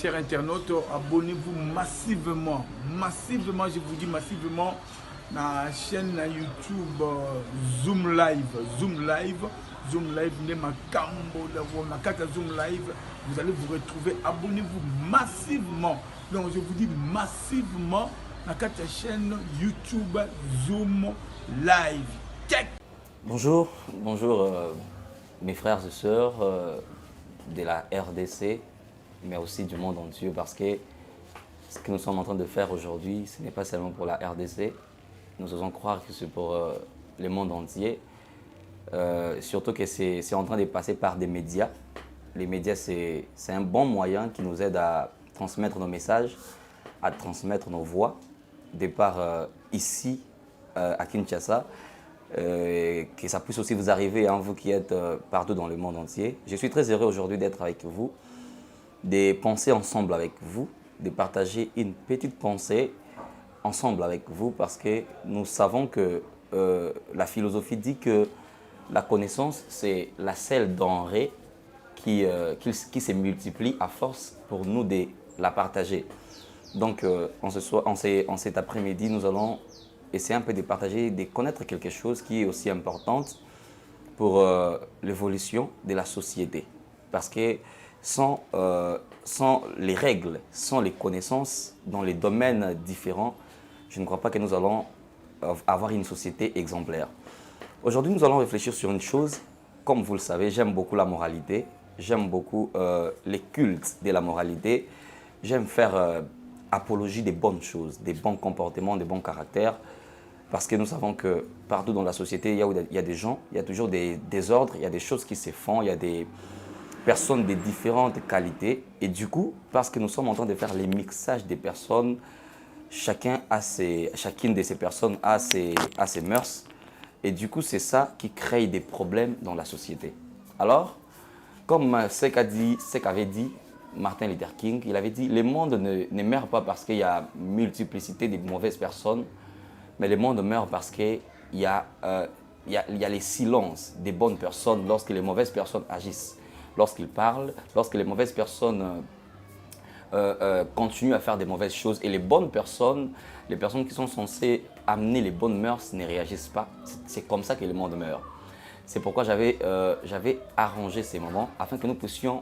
chers internautes, abonnez-vous massivement. Massivement, je vous dis massivement, dans la chaîne YouTube Zoom Live. Zoom Live. Zoom Live, ma cambo la carte Zoom Live. Vous allez vous retrouver. Abonnez-vous massivement. Donc, je vous dis massivement, dans la chaîne YouTube Zoom Live. Check. Bonjour, mes frères et sœurs de la RDC, mais aussi du monde entier, parce que ce que nous sommes en train de faire aujourd'hui, ce n'est pas seulement pour la RDC. Nous osons croire que c'est pour le monde entier, surtout que c'est en train de passer par des médias. Les médias, c'est un bon moyen qui nous aide à transmettre nos messages, à transmettre nos voix, de par ici, à Kinshasa, que ça puisse aussi vous arriver, hein, vous qui êtes partout dans le monde entier. Je suis très heureux aujourd'hui d'être avec vous, de penser ensemble avec vous, de partager une petite pensée ensemble avec vous, parce que nous savons que la philosophie dit que la connaissance, c'est la seule denrée qui se multiplie à force pour nous de la partager. Donc en cet après-midi, nous allons essayer un peu de partager, de connaître quelque chose qui est aussi importante pour l'évolution de la société. Parce que sans les règles, sans les connaissances dans les domaines différents, je ne crois pas que nous allons avoir une société exemplaire. Aujourd'hui, nous allons réfléchir sur une chose. Comme vous le savez, j'aime beaucoup la moralité, j'aime beaucoup les cultes de la moralité, j'aime faire apologie des bonnes choses, des bons comportements, des bons caractères. Parce que nous savons que partout dans la société, il y a des gens, il y a toujours des désordres, il y a des choses qui se font, il y a des personnes de différentes qualités. Et du coup, parce que nous sommes en train de faire les mixages des personnes, chacune de ces personnes a ses mœurs. Et du coup, c'est ça qui crée des problèmes dans la société. Alors, comme ce qu'avait dit Martin Luther King, il avait dit « Le monde ne meurt pas parce qu'il y a multiplicité de mauvaises personnes, mais le monde meurt parce qu'il y a les silences des bonnes personnes lorsque les mauvaises personnes agissent, lorsqu'ils parlent, lorsque les mauvaises personnes continuent à faire des mauvaises choses. Et les bonnes personnes, les personnes qui sont censées amener les bonnes mœurs ne réagissent pas. C'est comme ça que le monde meurt. C'est pourquoi j'avais arrangé ces moments afin que nous puissions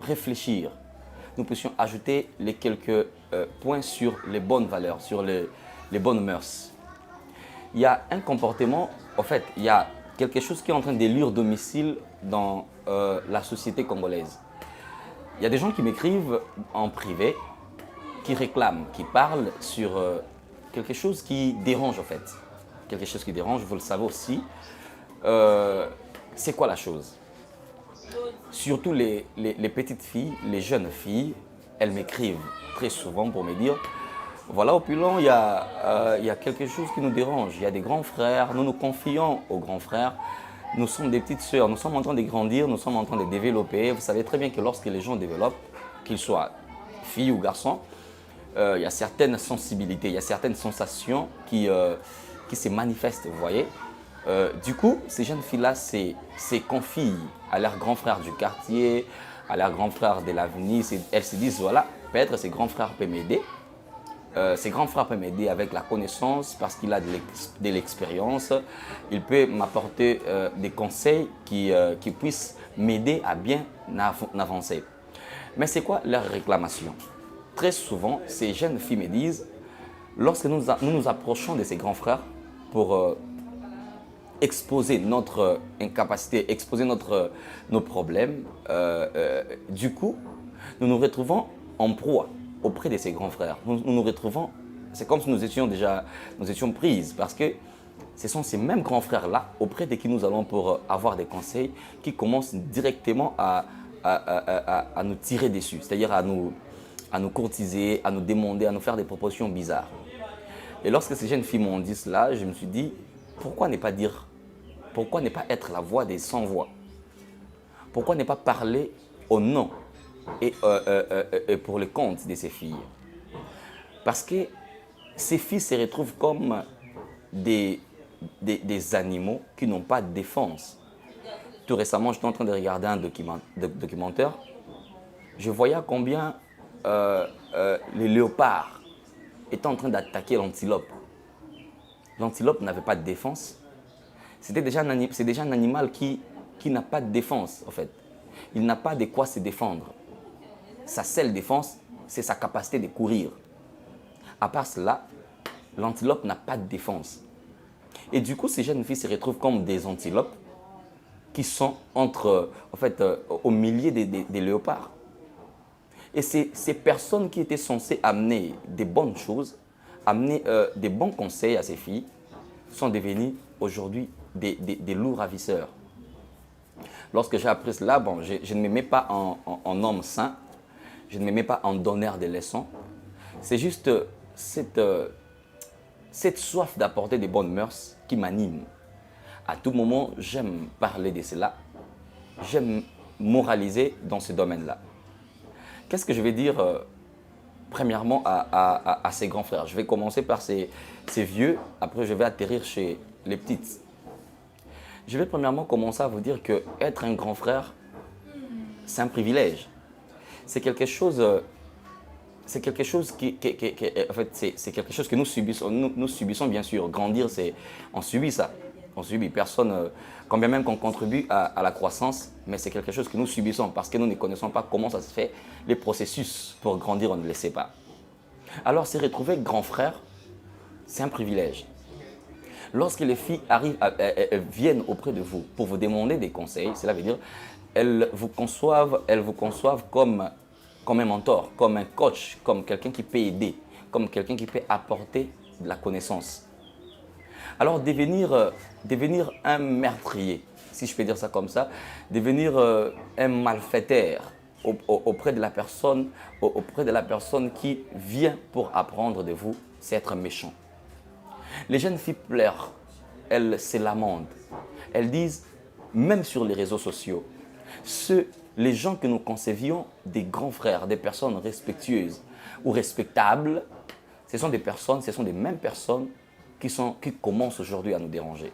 réfléchir, nous puissions ajouter les quelques points sur les bonnes valeurs, sur les bonnes mœurs. Il y a un comportement, en fait, il y a quelque chose qui est en train d'élire domicile dans la société congolaise. Il y a des gens qui m'écrivent en privé, qui réclament, qui parlent sur quelque chose qui dérange en fait. Quelque chose qui dérange, vous le savez aussi. C'est quoi la chose? Surtout les petites filles, les jeunes filles, elles m'écrivent très souvent pour me dire voilà, opulent, il y a quelque chose qui nous dérange. Il y a des grands frères, nous nous confions aux grands frères. Nous sommes des petites sœurs, nous sommes en train de grandir, nous sommes en train de développer. Vous savez très bien que lorsque les gens développent, qu'ils soient filles ou garçons, il y a certaines sensibilités, il y a certaines sensations qui se manifestent, vous voyez. Du coup, ces jeunes filles-là se confient à leurs grands frères du quartier, à leurs grands frères de l'avenir. Elles se disent, voilà, peut-être ces grands frères peuvent m'aider. Ces grands frères peuvent m'aider avec la connaissance parce qu'il a de l'expérience. Il peut m'apporter des conseils qui puissent m'aider à bien avancer. Mais c'est quoi leur réclamation? Très souvent, ces jeunes filles me disent, lorsque nous nous approchons de ces grands frères pour exposer notre incapacité, exposer nos problèmes, du coup, nous nous retrouvons en proie auprès de ses grands frères. Nous nous retrouvons, c'est comme si nous étions prises, parce que ce sont ces mêmes grands frères-là, auprès de qui nous allons pour avoir des conseils, qui commencent directement à nous tirer dessus, c'est-à-dire à nous courtiser, à nous demander, à nous faire des propositions bizarres. Et lorsque ces jeunes filles m'ont dit cela, je me suis dit, pourquoi ne pas être la voix des sans-voix? Pourquoi ne pas parler au nom et pour le compte de ces filles? Parce que ces filles se retrouvent comme des animaux qui n'ont pas de défense. Tout récemment, j'étais en train de regarder un documentaire. Je voyais combien les léopards étaient en train d'attaquer l'antilope. L'antilope n'avait pas de défense. C'est déjà un animal qui n'a pas de défense, en fait. Il n'a pas de quoi se défendre. Sa seule défense, c'est sa capacité de courir. À part cela, l'antilope n'a pas de défense. Et du coup, ces jeunes filles se retrouvent comme des antilopes qui sont au milieu des léopards. Et ces personnes qui étaient censées amener des bonnes choses, amener des bons conseils à ces filles, sont devenues aujourd'hui des loups ravisseurs. Lorsque j'ai appris cela, je ne me mets pas en homme saint, je ne me mets pas en donneur de leçons. C'est juste cette soif d'apporter des bonnes mœurs qui m'anime. À tout moment, j'aime parler de cela. J'aime moraliser dans ce domaine-là. Qu'est-ce que je vais dire premièrement à ces grands frères? Je vais commencer par ces vieux, après je vais atterrir chez les petites. Je vais premièrement commencer à vous dire que être un grand frère, c'est un privilège. C'est quelque chose c'est quelque chose c'est quelque chose que nous subissons. Nous subissons bien sûr. Grandir, on subit ça. On subit. Personne, quand bien même qu'on contribue à la croissance, mais c'est quelque chose que nous subissons parce que nous ne connaissons pas comment ça se fait. Les processus pour grandir, on ne le sait pas. Alors, se retrouver grand frère, c'est un privilège. Lorsque les filles viennent auprès de vous pour vous demander des conseils, cela veut dire elles vous conçoivent comme un mentor, comme un coach, comme quelqu'un qui peut aider, comme quelqu'un qui peut apporter de la connaissance. Alors devenir un meurtrier, si je peux dire ça comme ça, devenir un malfaiteur auprès de la personne qui vient pour apprendre de vous, c'est être méchant. Les jeunes filles pleurent, elles se lamentent, elles disent, même sur les réseaux sociaux, les gens que nous concevions des grands frères, des personnes respectueuses ou respectables, ce sont des mêmes personnes qui commencent aujourd'hui à nous déranger.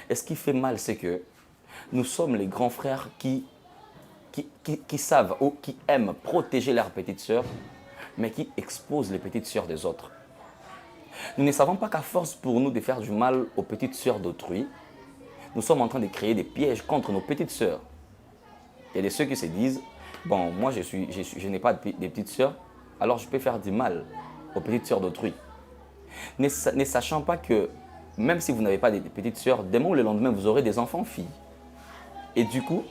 Et ce qui fait mal, c'est que nous sommes les grands frères qui savent ou qui aiment protéger leurs petites sœurs, mais qui exposent les petites sœurs des autres. Nous ne savons pas qu'à force pour nous de faire du mal aux petites sœurs d'autrui, nous sommes en train de créer des pièges contre nos petites sœurs. Il y a de ceux qui se disent, bon, moi je n'ai pas de petites sœurs, alors je peux faire du mal aux petites sœurs d'autrui. Ne sachant pas que même si vous n'avez pas de petites sœurs, demain ou le lendemain, vous aurez des enfants filles. Et du coup,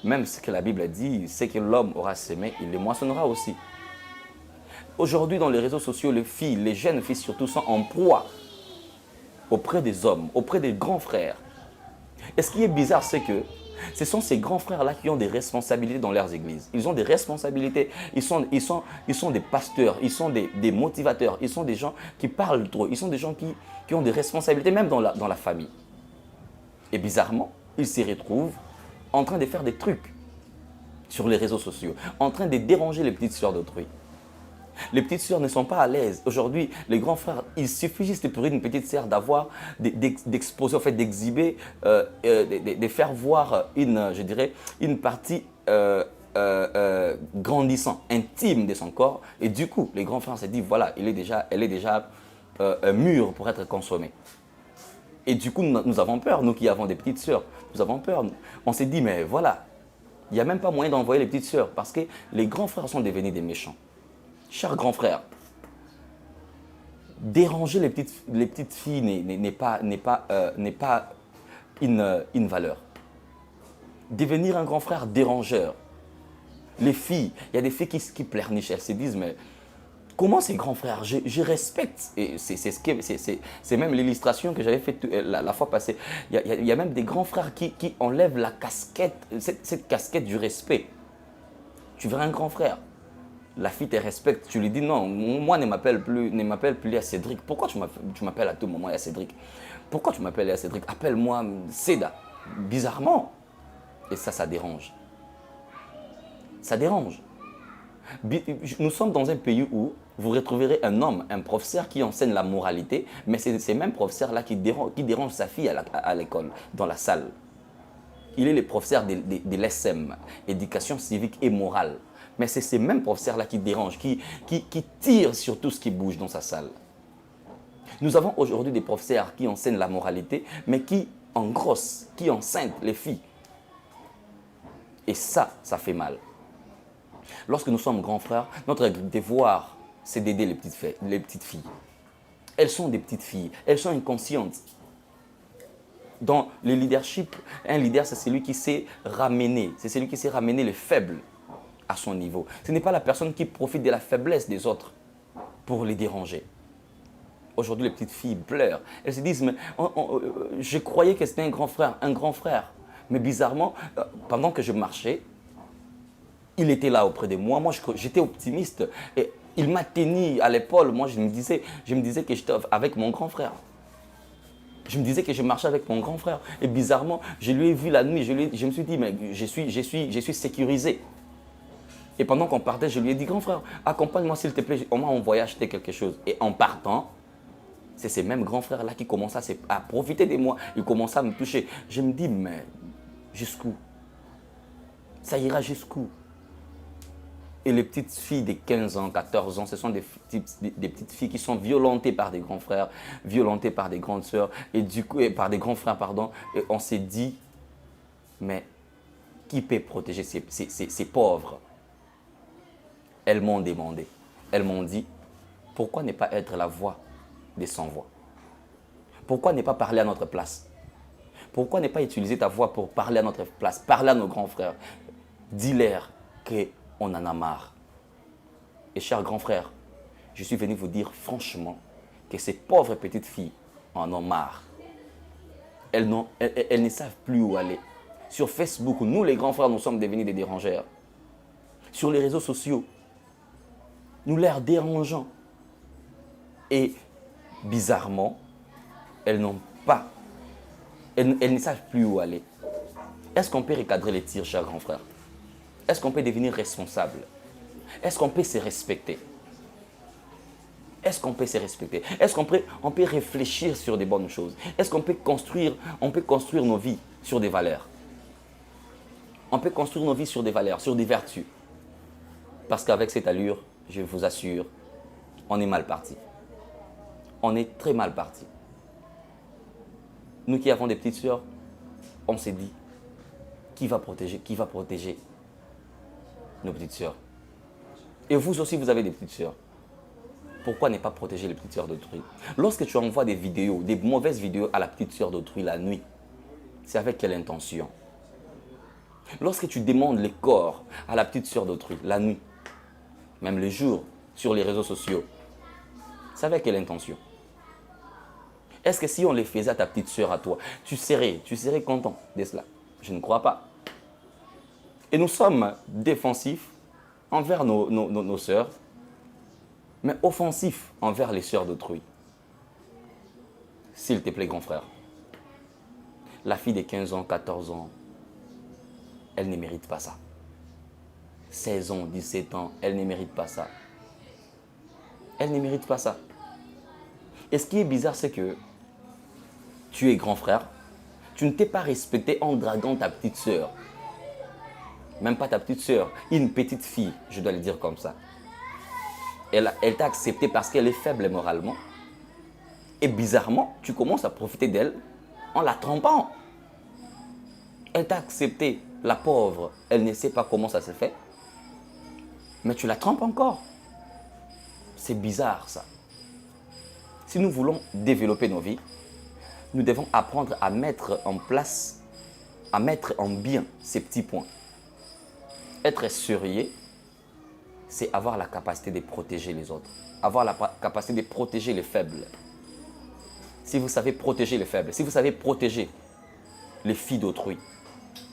même ce que la Bible a dit, c'est que l'homme aura semé, il les moissonnera aussi. Aujourd'hui, dans les réseaux sociaux, les jeunes filles surtout, sont en proie auprès des hommes, auprès des grands frères. Et ce qui est bizarre, c'est que ce sont ces grands frères-là qui ont des responsabilités dans leurs églises. Ils ont des responsabilités. Ils sont des pasteurs, ils sont des motivateurs, ils sont des gens qui parlent trop, ils sont des gens qui ont des responsabilités même dans la famille. Et bizarrement, ils se retrouvent en train de faire des trucs sur les réseaux sociaux, en train de déranger les petites sœurs d'autrui. Les petites sœurs ne sont pas à l'aise. Aujourd'hui, les grands frères, il suffit juste pour une petite sœur d'exposer, en fait, d'exhiber, de faire voir une partie grandissant, intime de son corps. Et du coup, les grands frères se disent, voilà, elle est déjà mûre pour être consommée. Et du coup, nous avons peur, nous qui avons des petites sœurs, nous avons peur. On s'est dit, mais voilà, il n'y a même pas moyen d'envoyer les petites sœurs parce que les grands frères sont devenus des méchants. Chers grands frères, déranger les petites filles n'est pas une valeur. Devenir un grand frère dérangeur. Les filles, il y a des filles qui pleurnichent, elles se disent, mais comment ces grands frères, je respecte. Et c'est même l'illustration que j'avais faite la fois passée. Il y a même des grands frères qui enlèvent la casquette, cette casquette du respect. Tu verras un grand frère. La fille te respecte, tu lui dis non, moi ne m'appelle plus à Cédric. Pourquoi tu m'appelles à tout moment à Cédric? Pourquoi tu m'appelles à Cédric? Appelle-moi Seda. Bizarrement. Et ça dérange. Ça dérange. Nous sommes dans un pays où vous retrouverez un homme, un professeur qui enseigne la moralité, mais c'est ces mêmes professeurs-là qui dérangent sa fille à l'école, dans la salle. Il est le professeur de l'ESM, éducation civique et morale. Mais c'est ces mêmes professeurs-là qui dérangent, qui tirent sur tout ce qui bouge dans sa salle. Nous avons aujourd'hui des professeurs qui enseignent la moralité, mais qui engrossent, qui enceintent les filles. Et ça fait mal. Lorsque nous sommes grands frères, notre devoir, c'est d'aider les petites filles. Elles sont des petites filles, elles sont inconscientes. Dans le leadership, un leader, c'est celui qui sait ramener, les faibles à son niveau. Ce n'est pas la personne qui profite de la faiblesse des autres pour les déranger. Aujourd'hui, les petites filles pleurent. Elles se disent, mais je croyais que c'était un grand frère. Mais bizarrement, pendant que je marchais, il était là auprès de moi. Moi, j'étais optimiste. Et il m'a tenu à l'épaule. Moi, je me disais que j'étais avec mon grand frère. Je me disais que je marchais avec mon grand frère. Et bizarrement, je lui ai vu la nuit. Je me suis dit, mais je suis sécurisé. Et pendant qu'on partait, je lui ai dit, grand frère, accompagne-moi s'il te plaît. On m'a envoyé acheter quelque chose. Et en partant, c'est ces mêmes grands frères-là qui commencent à profiter de moi. Ils commencent à me toucher. Je me dis, mais jusqu'où? Ça ira jusqu'où? Et les petites filles de 15 ans, 14 ans, ce sont des petites filles qui sont violentées par des grands frères, violentées par des grandes sœurs, et du coup, par des grands frères, pardon. Et on s'est dit, mais qui peut protéger ces pauvres? Elles m'ont demandé, elles m'ont dit, pourquoi ne pas être la voix des sans-voix? Pourquoi ne pas parler à notre place? Pourquoi ne pas utiliser ta voix pour parler à notre place, parler à nos grands frères? Dis-leur qu'on en a marre. Et chers grands frères, je suis venu vous dire franchement que ces pauvres petites filles en ont marre. Elles ne savent plus où aller. Sur Facebook, nous les grands frères, nous sommes devenus des dérangeurs. Sur les réseaux sociaux, nous leur dérangeons. Et bizarrement, elles n'ont pas, elles ne savent plus où aller. Est-ce qu'on peut recadrer les tirs, chers grands frères? Est-ce qu'on peut devenir responsable? Est-ce qu'on peut se respecter? Est-ce qu'on peut se respecter? Est-ce qu'on peut réfléchir sur des bonnes choses? Est-ce qu'on peut construire nos vies sur des valeurs? On peut construire nos vies sur des valeurs, sur des vertus. Parce qu'avec cette allure, je vous assure, on est mal parti. On est très mal parti. Nous qui avons des petites sœurs, on s'est dit, qui va protéger nos petites sœurs? Et vous aussi, vous avez des petites sœurs. Pourquoi ne pas protéger les petites sœurs d'autrui? Lorsque tu envoies des vidéos, des mauvaises vidéos à la petite sœur d'autrui la nuit, c'est avec quelle intention? Lorsque tu demandes les corps à la petite sœur d'autrui la nuit, même le jour, sur les réseaux sociaux, c'est avec quelle intention? Est-ce que si on les faisait à ta petite sœur, à toi, tu serais content de cela? Je ne crois pas. Et nous sommes défensifs envers nos sœurs, mais offensifs envers les sœurs d'autrui. S'il te plaît, grand frère, la fille de 15 ans, 14 ans, elle ne mérite pas ça. 16 ans, 17 ans, elle ne mérite pas ça. Elle ne mérite pas ça. Et ce qui est bizarre, c'est que tu es grand frère, tu ne t'es pas respecté en draguant ta petite sœur. Même pas ta petite sœur, une petite fille, je dois le dire comme ça. Elle t'a accepté parce qu'elle est faible moralement. Et bizarrement, tu commences à profiter d'elle en la trompant. Elle t'a accepté, la pauvre, elle ne sait pas comment ça se fait. Mais tu la trompes encore. C'est bizarre ça. Si nous voulons développer nos vies, nous devons apprendre à mettre en place, à mettre en bien ces petits points. Être sérieux, c'est avoir la capacité de protéger les autres. Avoir la capacité de protéger les faibles. Si vous savez protéger les faibles, si vous savez protéger les filles d'autrui,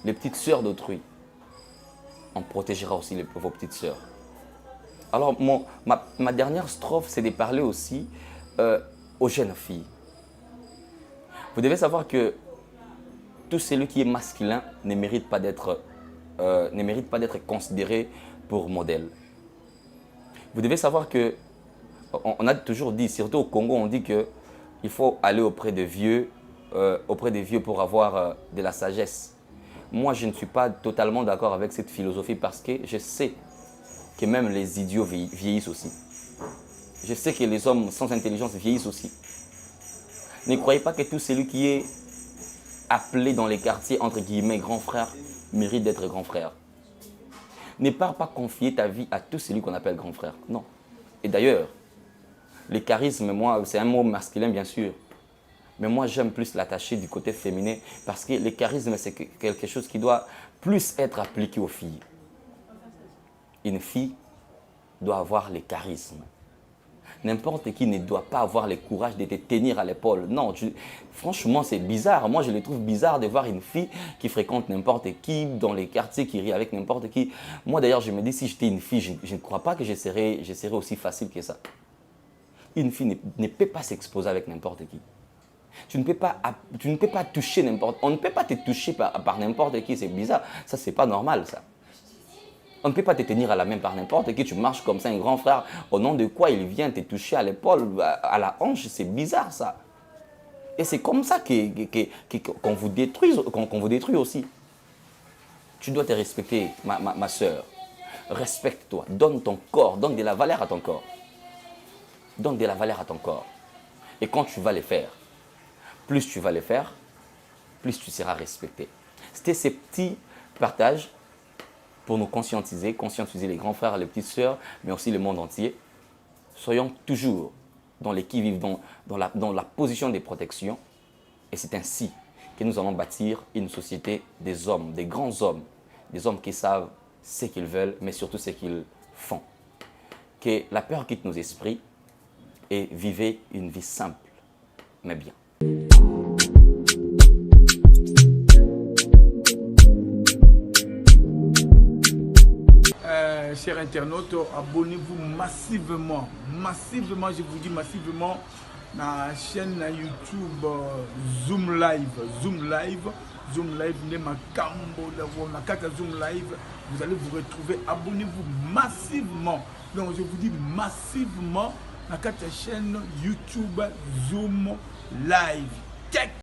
les petites sœurs d'autrui, on protégera aussi vos petites sœurs. Alors, ma dernière strophe, c'est de parler aussi aux jeunes filles. Vous devez savoir que tout celui qui est masculin ne mérite pas d'être considéré pour modèle. Vous devez savoir que, on a toujours dit, surtout au Congo, on dit qu'il faut aller auprès des vieux pour avoir de la sagesse. Moi, je ne suis pas totalement d'accord avec cette philosophie parce que je sais que même les idiots vieillissent aussi. Je sais que les hommes sans intelligence vieillissent aussi. Ne croyez pas que tout celui qui est appelé dans les quartiers, entre guillemets, grand frère, mérite d'être grand frère. Ne pars pas confier ta vie à tout celui qu'on appelle grand frère. Non. Et d'ailleurs, les charismes, moi, c'est un mot masculin, bien sûr. Mais moi, j'aime plus l'attacher du côté féminin parce que les charismes, c'est quelque chose qui doit plus être appliqué aux filles. Une fille doit avoir les charismes. N'importe qui ne doit pas avoir le courage de te tenir à l'épaule. Non, franchement, c'est bizarre. Moi, je le trouve bizarre de voir une fille qui fréquente n'importe qui dans les quartiers, qui rit avec n'importe qui. Moi, d'ailleurs, je me dis, si j'étais une fille, je ne crois pas que je serais aussi facile que ça. Une fille ne peut pas s'exposer avec n'importe qui. Tu ne peux pas toucher n'importe qui. On ne peut pas te toucher par n'importe qui. C'est bizarre. Ça, c'est pas normal, ça. On ne peut pas te tenir à la main par n'importe qui. Tu marches comme ça, un grand frère. Au nom de quoi il vient te toucher à l'épaule, à la hanche. C'est bizarre, ça. Et c'est comme ça qu'on vous détruit aussi. Tu dois te respecter, ma soeur. Respecte-toi. Donne ton corps. Donne de la valeur à ton corps. Donne de la valeur à ton corps. Et quand tu vas le faire, plus tu vas le faire, plus tu seras respecté. C'était ces petits partages pour nous conscientiser les grands frères, les petites sœurs, mais aussi le monde entier. Soyons toujours dans les qui-vive, dans la position de protection. Et c'est ainsi que nous allons bâtir une société des hommes, des grands hommes, des hommes qui savent ce qu'ils veulent, mais surtout ce qu'ils font. Que la peur quitte nos esprits et vivez une vie simple, mais bien. Chers internautes, abonnez-vous massivement, je vous dis massivement, à la chaîne YouTube Zoom Live, vous allez vous retrouver, abonnez-vous massivement, donc je vous dis massivement, à la chaîne YouTube Zoom Live.